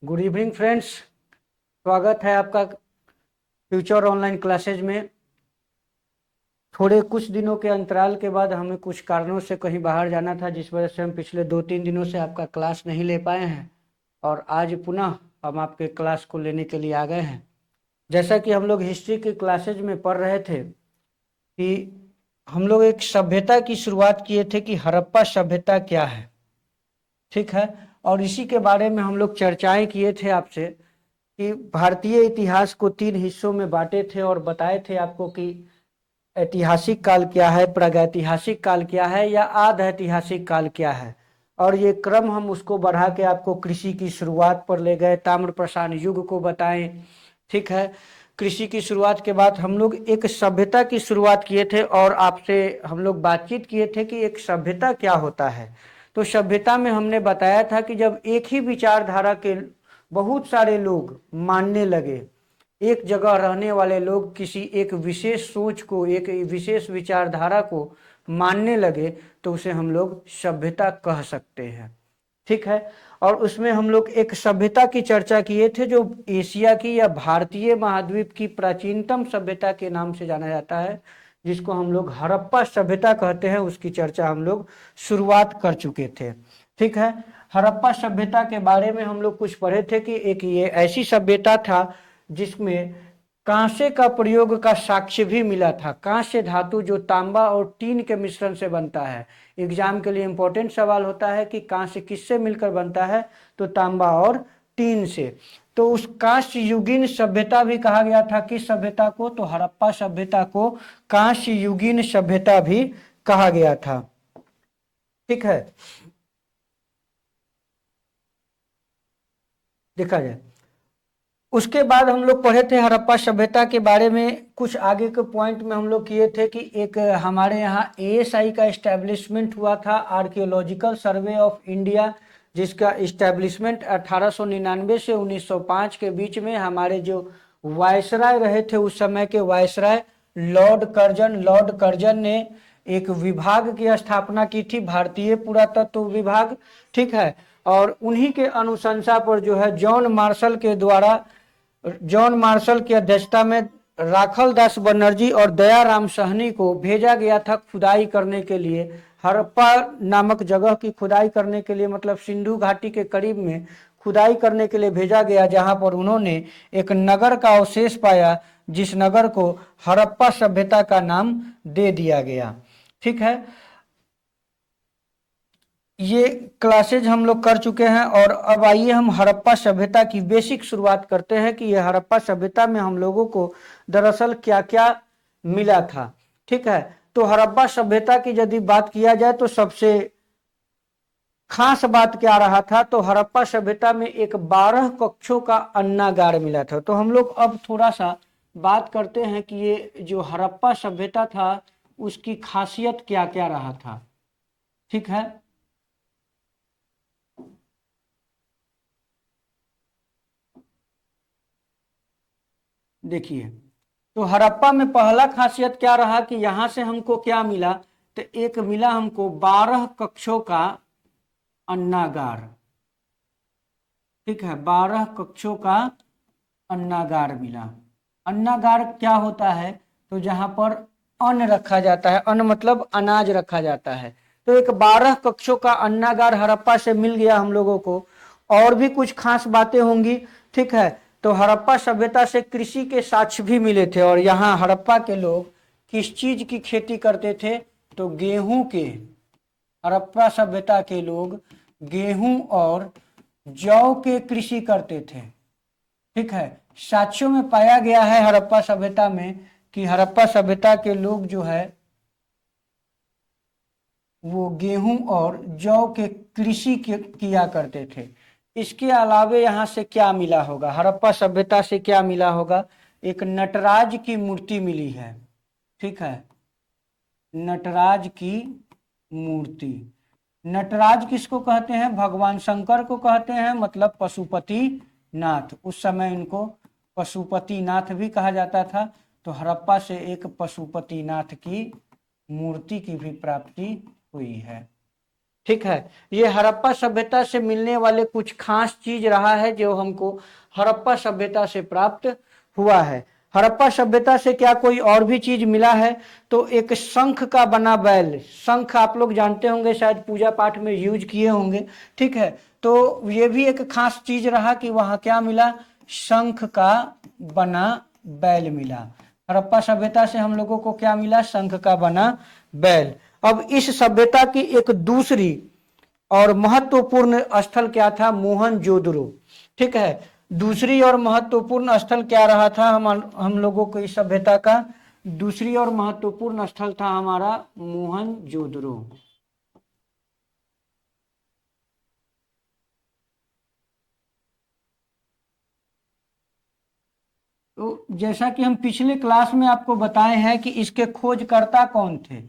Good evening friends. स्वागत है आपका फ्यूचर ऑनलाइन क्लासेज में। थोड़े कुछ दिनों के अंतराल के बाद हमें कुछ कारणों से कहीं बाहर जाना था, जिस वजह से हम पिछले 2-3 दिनों से आपका क्लास नहीं ले पाए हैं और आज पुनः हम आपके क्लास को लेने के लिए आ गए हैं। जैसा कि हम लोग हिस्ट्री के क्लासेज में पढ़ रहे थे कि हम लोग एक सभ्यता की शुरुआत किए थे कि हड़प्पा सभ्यता क्या है, ठीक है। और इसी के बारे में हम लोग चर्चाएं किए थे आपसे कि भारतीय इतिहास को 3 हिस्सों में बांटे थे और बताए थे आपको कि ऐतिहासिक काल क्या है, प्रागैतिहासिक काल क्या है या आध ऐतिहासिक काल क्या है। और ये क्रम हम उसको बढ़ा के आपको कृषि की शुरुआत पर ले गए, ताम्रप्रशान युग को बताएं, ठीक है। कृषि की शुरुआत के बाद हम लोग एक सभ्यता की शुरुआत किए थे और आपसे हम लोग बातचीत किए थे कि एक सभ्यता क्या होता है। तो सभ्यता में हमने बताया था कि जब एक ही विचारधारा के बहुत सारे लोग मानने लगे, एक जगह रहने वाले लोग किसी एक विशेष सोच को, एक विशेष विचारधारा को मानने लगे, तो उसे हम लोग सभ्यता कह सकते हैं, ठीक है। और उसमें हम लोग एक सभ्यता की चर्चा किए थे जो एशिया की या भारतीय महाद्वीप की प्राचीनतम सभ्यता के नाम से जाना जाता है, जिसको हम लोग हड़प्पा सभ्यता कहते हैं। उसकी चर्चा हम लोग शुरुआत कर चुके थे, ठीक है। हड़प्पा सभ्यता के बारे में हम लोग कुछ पढ़े थे कि एक ये ऐसी सभ्यता था जिसमें कांसे का प्रयोग का साक्ष्य भी मिला था। कांस्य धातु जो तांबा और टीन के मिश्रण से बनता है, एग्जाम के लिए इंपॉर्टेंट सवाल होता है कि कांस्य किससे मिलकर बनता है, तो तांबा और टीन से। तो उस कांस्य युगीन सभ्यता भी कहा गया था किस सभ्यता को, तो हड़प्पा सभ्यता को कांस्य युगीन सभ्यता भी कहा गया था, ठीक है। देखा जाए उसके बाद हम लोग पढ़े थे हड़प्पा सभ्यता के बारे में। कुछ आगे के पॉइंट में हम लोग किए थे कि एक हमारे यहाँ एएसआई का इस्टेब्लिशमेंट हुआ था, आर्कियोलॉजिकल सर्वे ऑफ इंडिया, जिसका इस्टेब्लिशमेंट 1899 से 1905 के बीच में हमारे जो वायसराय रहे थे उस समय के वायसराय लॉर्ड कर्जन ने एक विभाग की स्थापना की थी, भारतीय पुरातत्व विभाग, ठीक है। और उन्हीं के अनुशंसा पर जो है जॉन मार्शल की अध्यक्षता में राखल दास बनर्जी और दयाराम सहनी को भेजा गया था खुदाई करने के लिए, हड़प्पा नामक जगह की खुदाई करने के लिए, मतलब सिंधु घाटी के करीब में खुदाई करने के लिए भेजा गया, जहां पर उन्होंने एक नगर का अवशेष पाया जिस नगर को हड़प्पा सभ्यता का नाम दे दिया गया, ठीक है। ये क्लासेज हम लोग कर चुके हैं और अब आइए हम हड़प्पा सभ्यता की बेसिक शुरुआत करते हैं कि ये हड़प्पा सभ्यता में हम लोगों को दरअसल क्या क्या मिला था, ठीक है। तो हड़प्पा सभ्यता की यदि बात किया जाए तो सबसे खास बात क्या रहा था, तो हड़प्पा सभ्यता में एक 12 कक्षों का अन्नागार मिला था। तो हम लोग अब थोड़ा सा बात करते हैं कि ये जो हड़प्पा सभ्यता था उसकी खासियत क्या क्या रहा था, ठीक है। देखिए, तो हड़प्पा में पहला खासियत क्या रहा कि यहां से हमको क्या मिला, तो एक मिला हमको 12 कक्षों का अन्नागार, ठीक है। 12 कक्षों का अन्नागार मिला। अन्नागार क्या होता है, तो जहां पर अन्न रखा जाता है, अन्न मतलब अनाज रखा जाता है। तो एक 12 कक्षों का अन्नागार हड़प्पा से मिल गया हम लोगों को। और भी कुछ खास बातें होंगी, ठीक है। तो हड़प्पा सभ्यता से कृषि के साक्ष्य भी मिले थे और यहाँ हड़प्पा के लोग किस चीज की खेती करते थे, तो गेहूं के, हड़प्पा सभ्यता के लोग गेहूं और जौ के कृषि करते थे, ठीक है। साक्ष्यों में पाया गया है हड़प्पा सभ्यता में कि हड़प्पा सभ्यता के लोग जो है वो गेहूं और जौ के कृषि किया करते थे। इसके अलावे यहाँ से क्या मिला होगा, हड़प्पा सभ्यता से क्या मिला होगा, एक नटराज की मूर्ति मिली है, ठीक है। नटराज की मूर्ति, नटराज किसको कहते हैं, भगवान शंकर को कहते हैं, मतलब पशुपति नाथ। उस समय इनको पशुपति नाथ भी कहा जाता था। तो हड़प्पा से एक पशुपति नाथ की मूर्ति की भी प्राप्ति हुई है, ठीक है, ये हड़प्पा सभ्यता से मिलने वाले कुछ खास चीज रहा है जो हमको हड़प्पा सभ्यता से प्राप्त हुआ है। हड़प्पा सभ्यता से क्या कोई और भी चीज मिला है? तो एक शंख का बना बैल, शंख आप लोग जानते होंगे, शायद पूजा पाठ में यूज किए होंगे। ठीक है, तो ये भी एक खास चीज रहा कि वहां क्या मिला, शंख का बना बैल मिला। हड़प्पा सभ्यता से हम लोगों को क्या मिला, शंख का बना बैल। अब इस सभ्यता की एक दूसरी और महत्वपूर्ण स्थल क्या था, मोहनजोदड़ो। ठीक है, दूसरी और महत्वपूर्ण स्थल क्या रहा था हम लोगों को इस सभ्यता का? दूसरी और महत्वपूर्ण स्थल था हमारा मोहनजोदड़ो। तो जैसा कि हम पिछले क्लास में आपको बताए हैं कि इसके खोजकर्ता कौन थे,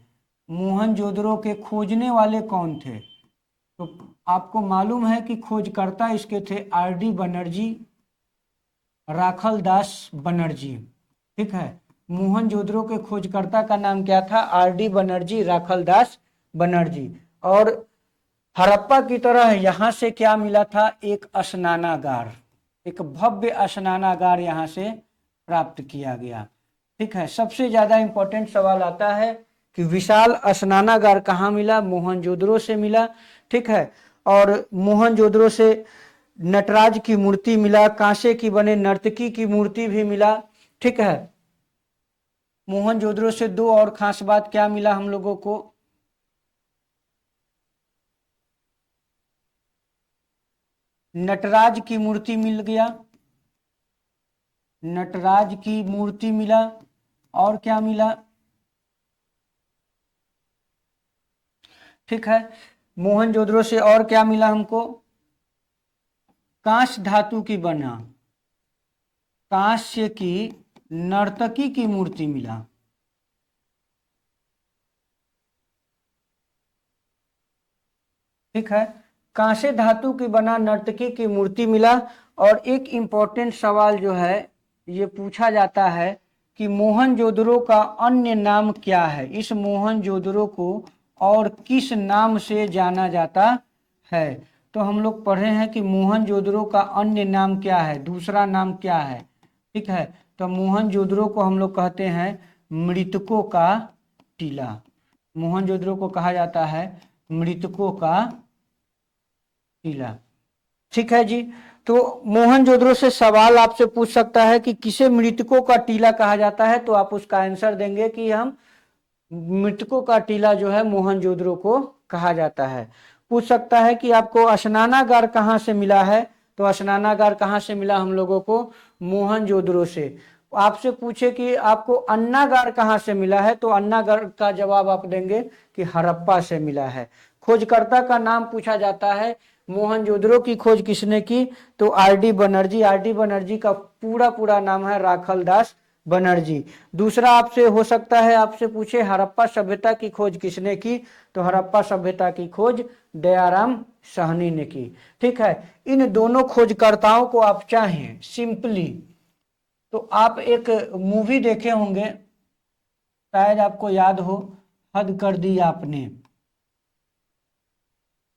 मोहनजोदड़ो के खोजने वाले कौन थे? तो आपको मालूम है कि खोजकर्ता इसके थे आर.डी. बनर्जी, राखल दास बनर्जी। ठीक है, मोहनजोदड़ो के खोजकर्ता का नाम क्या था, आर.डी. बनर्जी, राखल दास बनर्जी। और हड़प्पा की तरह यहां से क्या मिला था, एक स्नानागार, एक भव्य स्नानागार यहां से प्राप्त किया गया। ठीक है, सबसे ज्यादा इंपॉर्टेंट सवाल आता है कि विशाल स्नानागार कहाँ मिला, मोहनजोदड़ो से मिला। ठीक है, और मोहनजोदड़ो से नटराज की मूर्ति मिला, कांसे की बने नर्तकी की मूर्ति भी मिला। ठीक है, मोहनजोदड़ो से दो और खास बात क्या मिला हम लोगों को, नटराज की मूर्ति मिल गया, नटराज की मूर्ति मिला, और क्या मिला? ठीक है, मोहनजोदड़ो से और क्या मिला हमको, कांस्य धातु की बना, कांस्य की नर्तकी की मूर्ति मिला। ठीक है, कांस्य धातु की बना नर्तकी की मूर्ति मिला। और एक इंपॉर्टेंट सवाल जो है ये पूछा जाता है कि मोहनजोदड़ो का अन्य नाम क्या है, इस मोहनजोदड़ो को और किस नाम से जाना जाता है? तो हम लोग पढ़े हैं कि मोहनजोदड़ो का अन्य नाम क्या है, दूसरा नाम क्या है? ठीक है, तो मोहनजोदड़ो को हम लोग कहते हैं मृतकों का टीला। मोहनजोदड़ो को कहा जाता है मृतकों का टीला। ठीक है जी, तो मोहनजोदड़ो से सवाल आपसे पूछ सकता है कि किसे मृतकों का टीला कहा जाता है, तो आप उसका आंसर देंगे कि हम मृतकों का टीला जो है मोहनजोदड़ो को कहा जाता है। पूछ सकता है कि आपको स्नानागार कहाँ से मिला है, तो स्नानागार कहाँ से मिला हम लोगों को, मोहनजोदड़ो से। आपसे पूछे कि आपको अन्नागार कहाँ से मिला है, तो अन्नागार का जवाब आप देंगे कि हड़प्पा से मिला है। खोजकर्ता का नाम पूछा जाता है, मोहनजोदड़ो की खोज किसने की, तो आर.डी. बनर्जी। आर.डी. बनर्जी का पूरा पूरा नाम है राखल दास बनर्जी। दूसरा आपसे हो सकता है आपसे पूछे हड़प्पा सभ्यता की खोज किसने की, तो हड़प्पा सभ्यता की खोज दयाराम साहनी ने की। ठीक है, इन दोनों खोजकर्ताओं को आप चाहें सिंपली तो आप एक मूवी देखे होंगे, शायद आपको याद हो, हद कर दी आपने।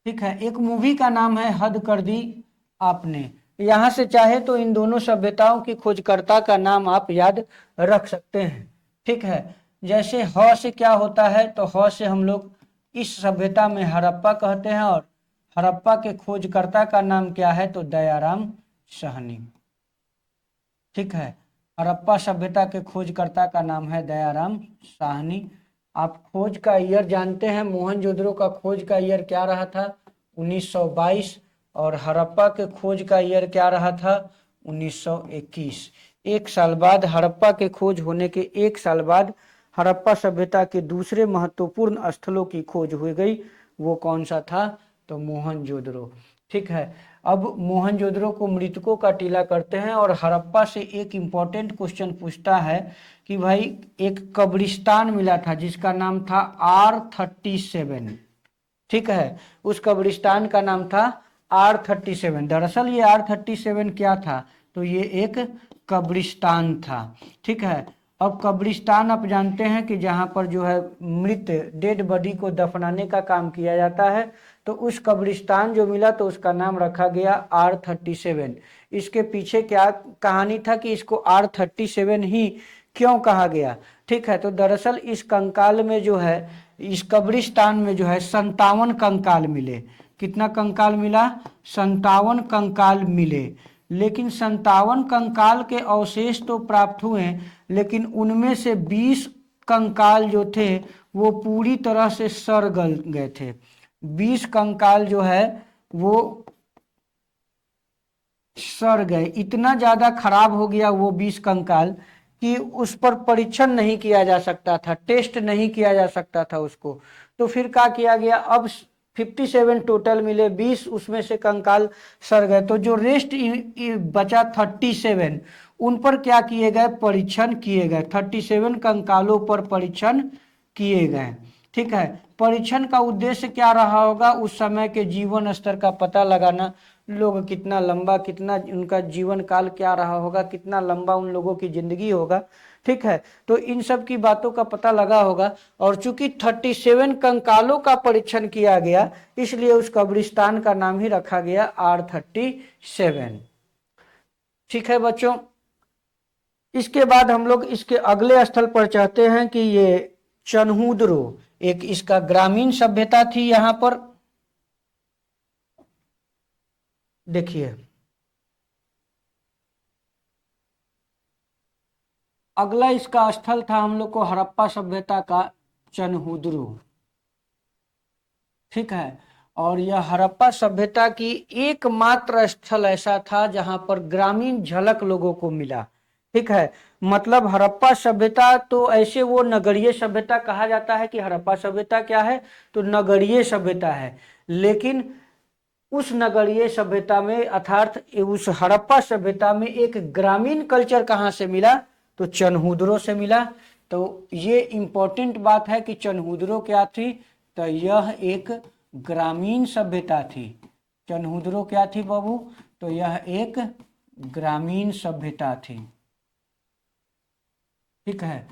ठीक है, एक मूवी का नाम है हद कर दी आपने। यहां से चाहे तो इन दोनों सभ्यताओं की खोजकर्ता का नाम आप याद रख सकते हैं। ठीक है, जैसे ह से क्या होता है, तो ह से हम लोग इस सभ्यता में हड़प्पा कहते हैं, और हड़प्पा के खोजकर्ता का नाम क्या है, तो दयाराम साहनी। ठीक है, हड़प्पा सभ्यता के खोजकर्ता का नाम है दयाराम साहनी। आप खोज का ईयर जानते हैं, मोहनजोदड़ो का खोज का ईयर क्या रहा था, 1922। और हड़प्पा के खोज का ईयर क्या रहा था, 1921। एक साल बाद, हड़प्पा के खोज होने के एक साल बाद हड़प्पा सभ्यता के दूसरे महत्वपूर्ण स्थलों की खोज हो गई। वो कौन सा था, तो मोहनजोदड़ो। ठीक है, अब मोहनजोदड़ो को मृतकों का टीला करते हैं, और हड़प्पा से एक इंपॉर्टेंट क्वेश्चन पूछता है कि भाई एक कब्रिस्तान मिला था जिसका नाम था R37। ठीक है, उस कब्रिस्तान का नाम था R37। दरअसल ये R37 क्या था, तो ये एक कब्रिस्तान था। ठीक है, अब कब्रिस्तान आप जानते हैं कि जहाँ पर जो है मृत डेड बॉडी को दफनाने का काम किया जाता है, तो उस कब्रिस्तान जो मिला तो उसका नाम रखा गया R37। इसके पीछे क्या कहानी था कि इसको R37 ही क्यों कहा गया? ठीक है, तो दरअसल इस कंकाल में जो है, इस कब्रिस्तान में जो है 57 कंकाल मिले। कितना कंकाल मिला? 57 कंकाल मिले। लेकिन 57 कंकाल के अवशेष तो प्राप्त हुए, लेकिन उनमें से 20 कंकाल जो थे वो पूरी तरह से सड़ गल गए थे। 20 कंकाल जो है वो सड़ गए, इतना ज्यादा खराब हो गया वो 20 कंकाल कि उस पर परीक्षण नहीं किया जा सकता था, टेस्ट नहीं किया जा सकता था उसको। तो फिर क्या किया गया, अब 57 टोटल मिले, 20 उसमें से कंकाल सड़ गए, तो जो रेस्ट बचा 37 उन पर क्या किए गए? परीक्षण किए गए। 37 कंकालों पर परीक्षण किए गए। ठीक है, परीक्षण का उद्देश्य क्या रहा होगा? उस समय के जीवन स्तर का पता लगाना, लोग कितना लंबा, कितना उनका जीवन काल क्या रहा होगा, कितना लंबा उन लोगों की जिंदगी होगा। ठीक है, तो इन सब की बातों का पता लगा होगा। और चूंकि 37 कंकालों का परीक्षण किया गया, इसलिए उस कब्रिस्तान का नाम ही रखा गया R37। ठीक है बच्चों, इसके बाद हम लोग इसके अगले स्थल पर चाहते हैं कि ये चनहूदरो, एक इसका ग्रामीण सभ्यता थी। यहां पर देखिए, अगला इसका स्थल था हम लोग को हड़प्पा सभ्यता का चनहूदरो। ठीक है, और यह हड़प्पा सभ्यता की एकमात्र स्थल ऐसा था जहां पर ग्रामीण झलक लोगों को मिला। ठीक है, मतलब हड़प्पा सभ्यता तो ऐसे वो नगरीय सभ्यता कहा जाता है कि हड़प्पा सभ्यता क्या है, तो नगरीय सभ्यता है। लेकिन उस नगरीय सभ्यता में अर्थात उस हड़प्पा सभ्यता में एक ग्रामीण कल्चर कहाँ से मिला? तो चनहूदरो से मिला। तो ये इंपॉर्टेंट बात है कि चनहूदरो क्या थी? तो यह एक ग्रामीण सभ्यता थी। चनहूदरो क्या थी बाबू? तो यह एक ग्रामीण सभ्यता थी। ठीक है,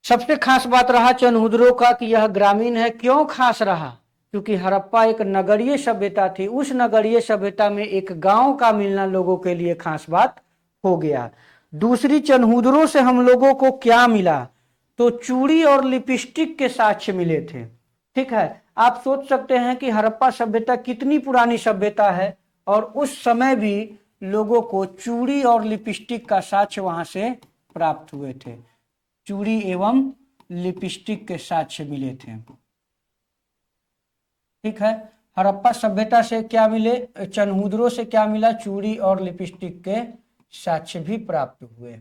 सबसे खास बात रहा चनहूदरो का कि यह ग्रामीण है। क्यों खास रहा? क्योंकि हड़प्पा एक नगरीय सभ्यता थी, उस नगरीय सभ्यता में एक गांव का मिलना लोगों के लिए खास बात हो गया। दूसरी, चनहूदरो से हम लोगों को क्या मिला? तो चूड़ी और लिपस्टिक के साक्ष्य मिले थे। ठीक है, आप सोच सकते हैं कि हड़प्पा सभ्यता कितनी पुरानी सभ्यता है, और उस समय भी लोगों को चूड़ी और लिपस्टिक का साक्ष्य वहां से प्राप्त हुए थे। चूड़ी एवं लिपस्टिक के साक्ष्य मिले थे। ठीक है, हड़प्पा सभ्यता से क्या मिले? चनहूदरो से क्या मिला? चूड़ी और लिपस्टिक के साक्ष्य भी प्राप्त हुए।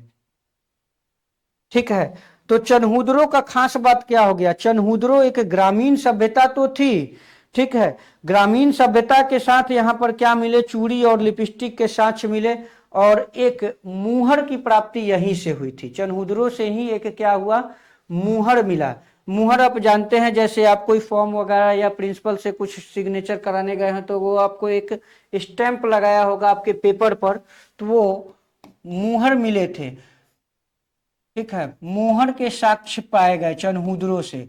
ठीक है, तो चनहूदरो का खास बात क्या हो गया? चनहूदरो एक ग्रामीण सभ्यता तो थी। ठीक है, ग्रामीण सभ्यता के साथ यहाँ पर क्या मिले? चूड़ी और लिपस्टिक के साक्ष्य मिले, और एक मुहर की प्राप्ति यहीं से हुई थी। चनहूदरो से ही एक क्या हुआ? मुहर मिला। मुहर आप जानते हैं, जैसे आप कोई फॉर्म वगैरह या प्रिंसिपल से कुछ सिग्नेचर कराने गए हैं तो वो आपको एक स्टैंप लगाया होगा आपके पेपर पर, तो वो मुहर मिले थे। ठीक है, मोहर के साक्ष्य पाए गए चनहूदरो से।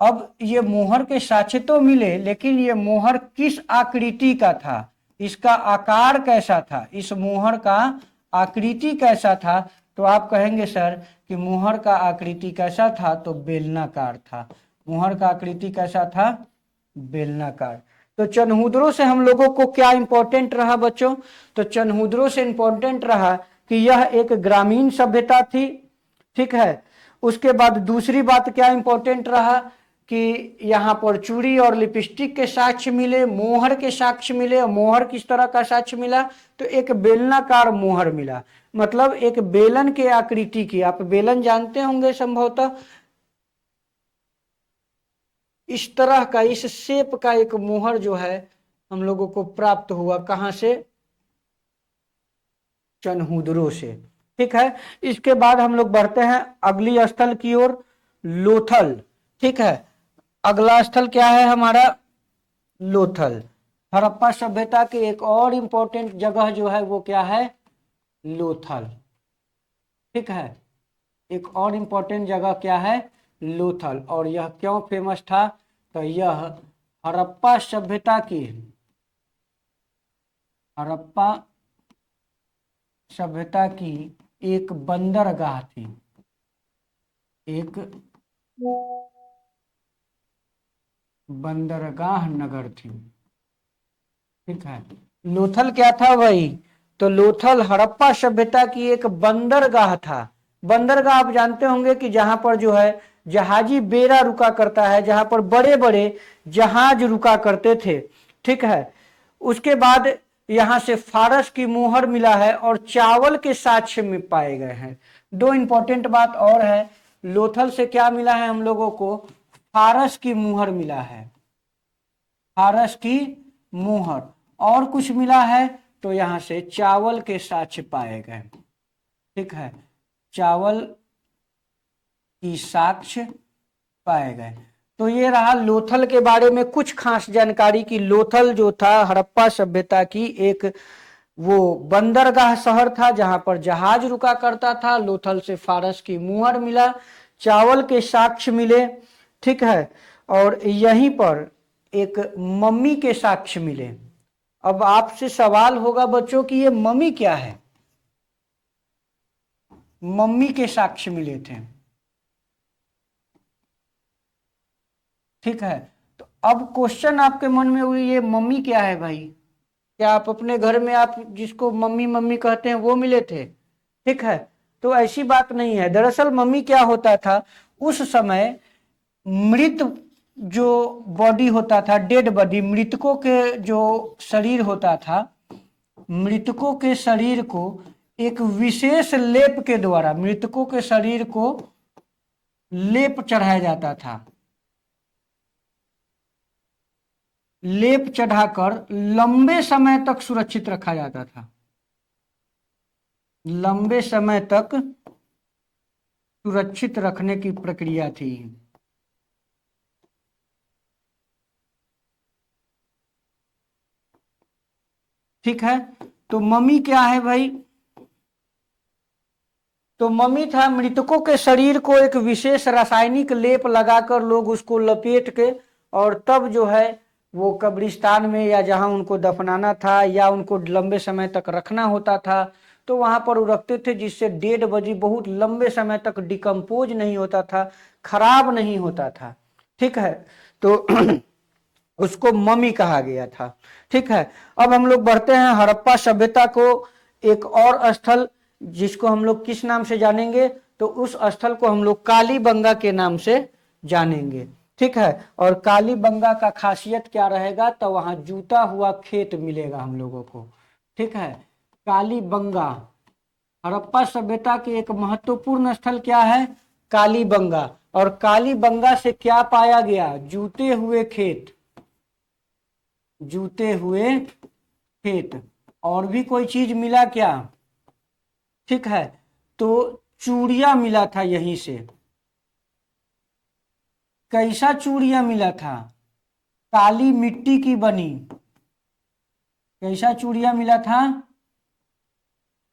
अब ये मोहर के साक्ष्य तो मिले, लेकिन ये मोहर किस आकृति का था? इसका आकार कैसा था? इस मोहर का आकृति कैसा था? तो आप कहेंगे सर कि मोहर का आकृति कैसा था? तो बेलनाकार था। मोहर का आकृति कैसा था? बेलनाकार। तो चनहूदरो से हम लोगों को क्या इंपॉर्टेंट रहा बच्चों? तो चनहूदरो से इंपॉर्टेंट रहा कि यह एक ग्रामीण सभ्यता थी। ठीक है, उसके बाद दूसरी बात क्या इंपॉर्टेंट रहा कि यहाँ पर चूड़ी और लिपस्टिक के साक्ष्य मिले, मोहर के साक्ष्य मिले। और मोहर किस तरह का साक्ष्य मिला? तो एक बेलनाकार मोहर मिला, मतलब एक बेलन के आकृति की। आप बेलन जानते होंगे संभवतः, इस तरह का, इस शेप का एक मोहर जो है हम लोगों को प्राप्त हुआ। कहां से? चनहूदरो से। ठीक है, इसके बाद हम लोग बढ़ते हैं अगली स्थल की ओर, लोथल। ठीक है, अगला स्थल क्या है हमारा? लोथल। हड़प्पा सभ्यता की एक और इंपॉर्टेंट जगह जो है वो क्या है? लोथल। ठीक है। एक और इम्पोर्टेंट जगह क्या है, लोथल। और यह क्यों फेमस था, तो यह हड़प्पा सभ्यता की, हड़प्पा सभ्यता की एक बंदरगाह थी, एक बंदरगाह नगर थी। ठीक है। लोथल क्या था भाई, तो लोथल हड़प्पा सभ्यता की एक बंदरगाह था। बंदरगाह आप जानते होंगे कि जहां पर जो है जहाजी बेड़ा रुका करता है, जहां पर बड़े बड़े जहाज रुका करते थे। ठीक है। उसके बाद यहां से फारस की मुहर मिला है और चावल के साक्ष्य में पाए गए हैं। दो इंपॉर्टेंट बात और है, लोथल से क्या मिला है हम लोगों को, फारस की मुहर मिला है, फारस की मुहर। और कुछ मिला है, तो यहां से चावल के साक्ष्य पाए गए। ठीक है, चावल की साक्ष्य पाए गए। तो ये रहा लोथल के बारे में कुछ खास जानकारी कि लोथल जो था हड़प्पा सभ्यता की एक वो बंदरगाह शहर था जहां पर जहाज रुका करता था। लोथल से फारस की मुहर मिला, चावल के साक्ष्य मिले। ठीक है। और यहीं पर एक मम्मी के साक्ष्य मिले। अब आपसे सवाल होगा बच्चों कि ये मम्मी क्या है, मम्मी के साक्ष्य मिले थे। ठीक है। तो अब क्वेश्चन आपके मन में हुई ये मम्मी क्या है भाई, क्या आप अपने घर में आप जिसको मम्मी मम्मी कहते हैं वो मिले थे। ठीक है। तो ऐसी बात नहीं है। दरअसल मम्मी क्या होता था उस समय, मृत जो बॉडी होता था, डेड बॉडी, मृतकों के जो शरीर होता था, मृतकों के शरीर को एक विशेष लेप के द्वारा मृतकों के शरीर को लेप चढ़ाया जाता था। लेप चढ़ाकर लंबे समय तक सुरक्षित रखा जाता था, लंबे समय तक सुरक्षित रखने की प्रक्रिया थी। ठीक है। तो मम्मी क्या है भाई, तो मम्मी था मृतकों के शरीर को एक विशेष रासायनिक लेप लगाकर लोग उसको लपेट के और तब जो है वो कब्रिस्तान में या जहां उनको दफनाना था या उनको लंबे समय तक रखना होता था तो वहां पर वो रखते थे, जिससे डेड बॉडी बहुत लंबे समय तक डिकम्पोज नहीं होता था, खराब नहीं होता था। ठीक है। तो उसको मम्मी कहा गया था। ठीक है। अब हम लोग बढ़ते हैं हड़प्पा सभ्यता को एक और स्थल जिसको हम लोग किस नाम से जानेंगे, तो उस स्थल को हम लोग कालीबंगा के नाम से जानेंगे। ठीक है। और कालीबंगा का खासियत क्या रहेगा, तो वहां जूता हुआ खेत मिलेगा हम लोगों को। ठीक है। कालीबंगा हड़प्पा सभ्यता के एक महत्वपूर्ण स्थल क्या है, कालीबंगा। और कालीबंगा से क्या पाया गया, जूते हुए खेत, जूते हुए खेत। और भी कोई चीज मिला क्या, ठीक है, तो चूड़िया मिला था यहीं से। कैसा चूड़िया मिला था, काली मिट्टी की बनी। कैसा चूड़िया मिला था,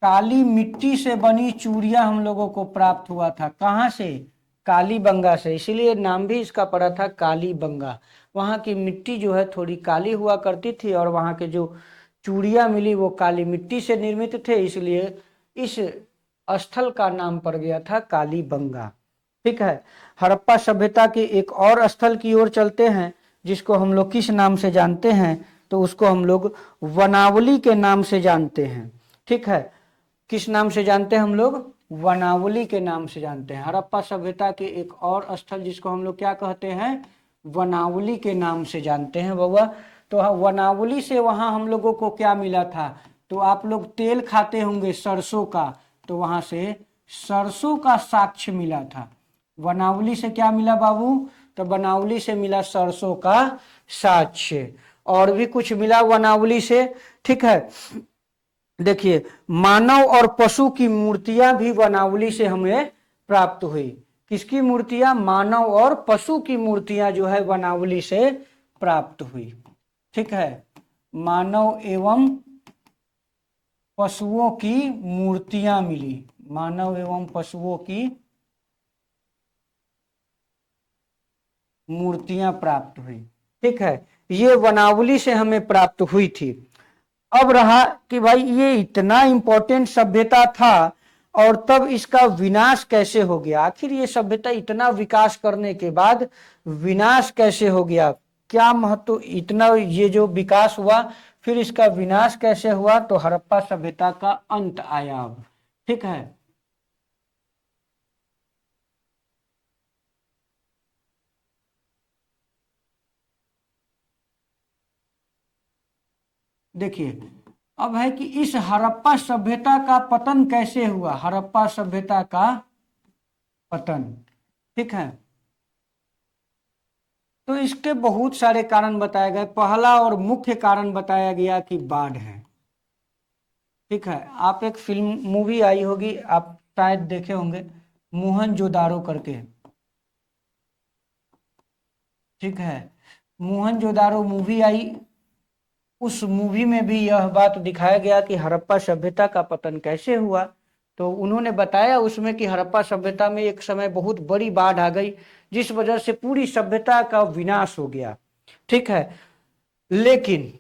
काली मिट्टी से बनी चूड़िया हम लोगों को प्राप्त हुआ था। कहाँ से, कालीबंगा से, इसीलिए नाम भी इसका पड़ा था कालीबंगा। वहां की मिट्टी जो है थोड़ी काली हुआ करती थी और वहां के जो चूड़िया मिली वो काली मिट्टी से निर्मित थे, इसलिए इस स्थल का नाम पड़ गया था कालीबंगा। ठीक है। हड़प्पा सभ्यता के एक और स्थल की ओर चलते हैं जिसको हम लोग किस नाम से जानते हैं, तो उसको हम लोग वनावली के नाम से जानते हैं। ठीक है। किस नाम से जानते हैं हम लोग, वनावली के नाम से जानते हैं। हड़प्पा सभ्यता के एक और स्थल जिसको हम लोग क्या कहते हैं, वनावली के नाम से जानते हैं बउआ। तो वनावली से वहां हम लोगों को क्या मिला था, तो आप लोग तेल खाते होंगे सरसों का, तो वहां से सरसों का साक्ष्य मिला था। वनावली से क्या मिला बाबू, तो वनावली से मिला सरसों का साक्ष्य। और भी कुछ मिला वनावली से। ठीक है। देखिए मानव और पशु की मूर्तियां भी वनावली से हमें प्राप्त हुई। किसकी मूर्तियां, मानव और पशु की मूर्तियां जो है वनावली से प्राप्त हुई। ठीक है। मानव एवं पशुओं की मूर्तियां मिली, मानव एवं पशुओं की मूर्तियां प्राप्त हुई। ठीक है, ये वनावली से हमें प्राप्त हुई थी। अब रहा कि भाई ये इतना इंपॉर्टेंट सभ्यता था और तब इसका विनाश कैसे हो गया। आखिर ये सभ्यता इतना विकास करने के बाद विनाश कैसे हो गया, क्या महत्व, इतना ये जो विकास हुआ फिर इसका विनाश कैसे हुआ, तो हड़प्पा सभ्यता का अंत आया अब। ठीक है, देखिए अब है कि इस हड़प्पा सभ्यता का पतन कैसे हुआ, हड़प्पा सभ्यता का पतन। ठीक है, तो इसके बहुत सारे कारण बताए गए। पहला और मुख्य कारण बताया गया कि बाढ़ है। ठीक है, आप एक फिल्म मूवी आई होगी, आप शायद देखे होंगे, मोहनजोदारो करके। ठीक है, मोहनजोदारो मूवी आई, उस मूवी में भी यह बात दिखाया गया कि हड़प्पा सभ्यता का पतन कैसे हुआ। तो उन्होंने बताया उसमें कि हड़प्पा सभ्यता में एक समय बहुत बड़ी बाढ़ आ गई जिस वजह से पूरी सभ्यता का विनाश हो गया। ठीक है, लेकिन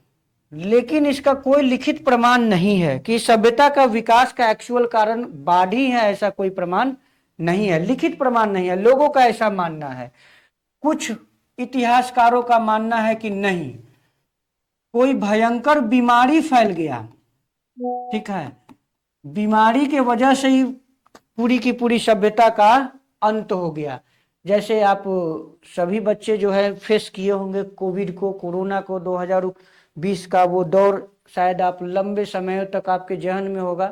लेकिन इसका कोई लिखित प्रमाण नहीं है कि सभ्यता का विकास का एक्चुअल कारण बाढ़ ही है, ऐसा कोई प्रमाण नहीं है, लिखित प्रमाण नहीं है। लोगों का ऐसा मानना है, कुछ इतिहासकारों का मानना है कि नहीं, कोई भयंकर बीमारी फैल गया। ठीक है, बीमारी के वजह से ही पूरी की पूरी सभ्यता का अंत हो गया। जैसे आप सभी बच्चे जो है फेस किए होंगे कोविड को, कोरोना को, 2020 का वो दौर शायद आप लंबे समय तक आपके जहन में होगा।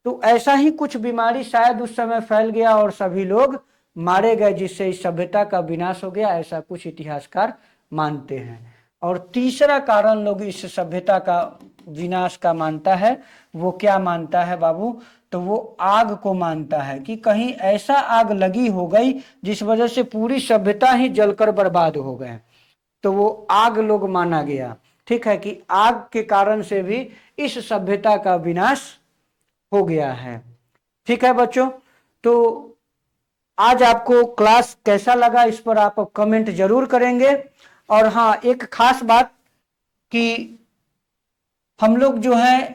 तो ऐसा ही कुछ बीमारी शायद उस समय फैल गया और सभी लोग मारे गए जिससे इस सभ्यता का विनाश हो गया, ऐसा कुछ इतिहासकार मानते हैं। और तीसरा कारण लोग इस सभ्यता का विनाश का मानता है, वो क्या मानता है बाबू, तो वो आग को मानता है कि कहीं ऐसा आग लगी हो गई जिस वजह से पूरी सभ्यता ही जलकर बर्बाद हो गए, तो वो आग लोग माना गया। ठीक है, कि आग के कारण से भी इस सभ्यता का विनाश हो गया है। ठीक है बच्चों, तो आज आपको क्लास कैसा लगा इस पर आप कमेंट जरूर करेंगे। और हाँ, एक खास बात कि हम लोग जो है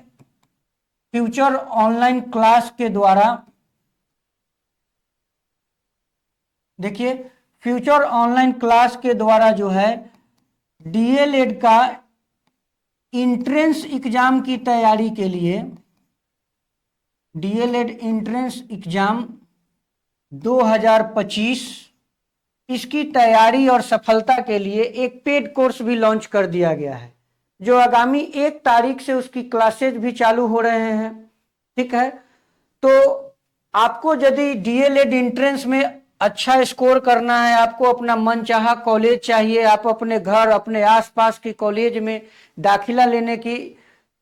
फ्यूचर ऑनलाइन क्लास के द्वारा, देखिए फ्यूचर ऑनलाइन क्लास के द्वारा जो है डीएलएड का इंट्रेंस एग्जाम की तैयारी के लिए, डीएलएड इंट्रेंस एग्जाम 2025, इसकी तैयारी और सफलता के लिए एक पेड कोर्स भी लॉन्च कर दिया गया है, जो आगामी 1 तारीख से उसकी क्लासेज भी चालू हो रहे हैं। ठीक है, तो आपको यदि डीएलएड एंट्रेंस में अच्छा स्कोर करना है, आपको अपना मनचाहा कॉलेज चाहिए, आप अपने घर अपने आसपास की कॉलेज में दाखिला लेने की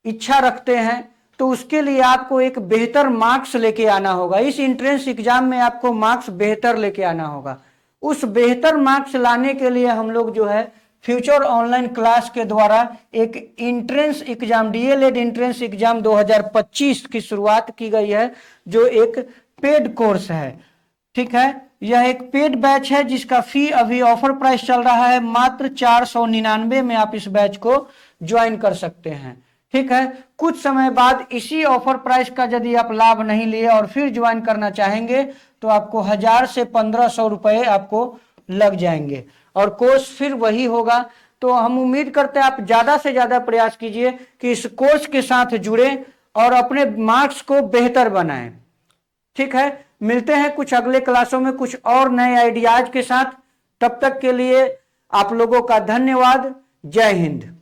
इच्छा रखते हैं, तो उसके लिए आपको एक बेहतर मार्क्स लेके आना होगा। इस एंट्रेंस एग्जाम में आपको मार्क्स बेहतर लेके आना होगा। उस बेहतर मार्क्स लाने के लिए हम लोग जो है फ्यूचर ऑनलाइन क्लास के द्वारा एक entrance exam, DElEd entrance exam 2025 की शुरुआत की गई है, जो एक पेड कोर्स है। ठीक है, यह एक पेड बैच है जिसका फी अभी ऑफर प्राइस चल रहा है, मात्र 499 में आप इस बैच को ज्वाइन कर सकते हैं। ठीक है, कुछ समय बाद इसी ऑफर प्राइस का यदि आप लाभ नहीं लिए और फिर ज्वाइन करना चाहेंगे तो आपको 1000 से 1500 रुपए आपको लग जाएंगे और कोर्स फिर वही होगा। तो हम उम्मीद करते हैं आप ज्यादा से ज्यादा प्रयास कीजिए कि इस कोर्स के साथ जुड़े और अपने मार्क्स को बेहतर बनाएं। ठीक है, मिलते हैं कुछ अगले क्लासों में कुछ और नए आइडियाज के साथ। तब तक के लिए आप लोगों का धन्यवाद। जय हिंद।